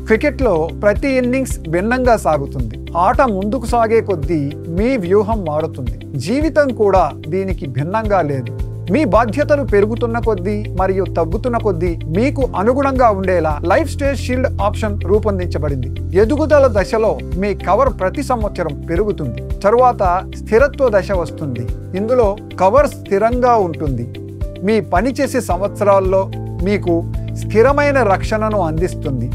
క్రికెట్లో ప్రతి ఇన్నింగ్స్ భిన్నంగా సాగుతుంది. ఆట ముందుకు సాగే కొద్దీ మీ వ్యూహం మారుతుంది. జీవితం కూడా దీనికి భిన్నంగా లేదు. మీ బాధ్యతలు పెరుగుతున్న కొద్దీ మరియు తగ్గుతున్న కొద్దీ మీకు అనుగుణంగా ఉండేలా లైఫ్ స్టేజ్ షీల్డ్ ఆప్షన్ రూపొందించబడింది. ఎదుగుదల దశలో మీ కవర్ ప్రతి సంవత్సరం పెరుగుతుంది. తరువాత స్థిరత్వ దశ వస్తుంది. ఇందులో కవర్ స్థిరంగా ఉంటుంది. మీ పనిచేసే సంవత్సరాల్లో మీకు స్థిరమైన రక్షణను అందిస్తుంది.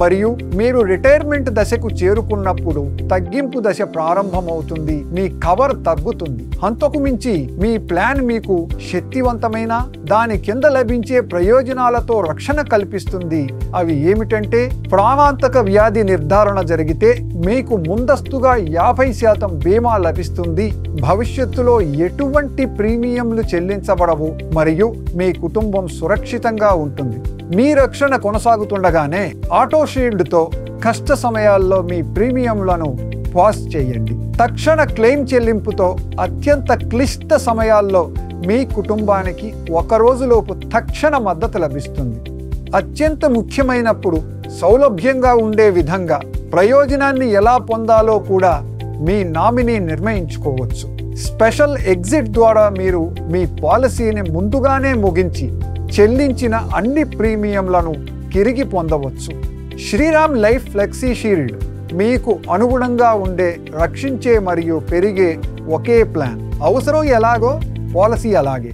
మరియు మీరు రిటైర్మెంట్ దశకు చేరుకున్నప్పుడు తగ్గింపు దశ ప్రారంభమవుతుంది. మీ కవర్ తగ్గుతుంది. అంతకు మించి మీ ప్లాన్ మీకు శక్తివంతమైన దాని కింద లభించే ప్రయోజనాలతో రక్షణ కల్పిస్తుంది. అవి ఏమిటంటే, ప్రాణాంతక వ్యాధి నిర్ధారణ జరిగితే మీకు ముందస్తుగా 50% బీమా లభిస్తుంది. భవిష్యత్తులో ఎటువంటి ప్రీమియంలు చెల్లించబడవు మరియు మీ కుటుంబం సురక్షితంగా ఉంటుంది. మీ రక్షణ కొనసాగుతుండగానే ఆటో షీల్డ్తో కష్ట సమయాల్లో మీ ప్రీమియంలను పాస్ చేయండి. తక్షణ క్లెయిమ్ చెల్లింపుతో అత్యంత క్లిష్ట సమయాల్లో మీ కుటుంబానికి 1 రోజులోపు తక్షణ మద్దతు లభిస్తుంది. అత్యంత ముఖ్యమైనప్పుడు సౌలభ్యంగా ఉండే విధంగా ప్రయోజనాన్ని ఎలా పొందాలో కూడా మీ నామినీ నిర్ణయించుకోవచ్చు. స్పెషల్ ఎగ్జిట్ ద్వారా మీరు మీ పాలసీని ముందుగానే ముగించి చెల్లించిన అన్ని ప్రీమియంలను తిరిగి పొందవచ్చు. శ్రీరామ్ లైఫ్ ఫ్లెక్సీ షీల్డ్ మీకు అనుగుణంగా ఉండే, రక్షించే మరియు పెరిగే ఒకే ప్లాన్. అవసరం ఎలాగో పాలసీ అలాగే.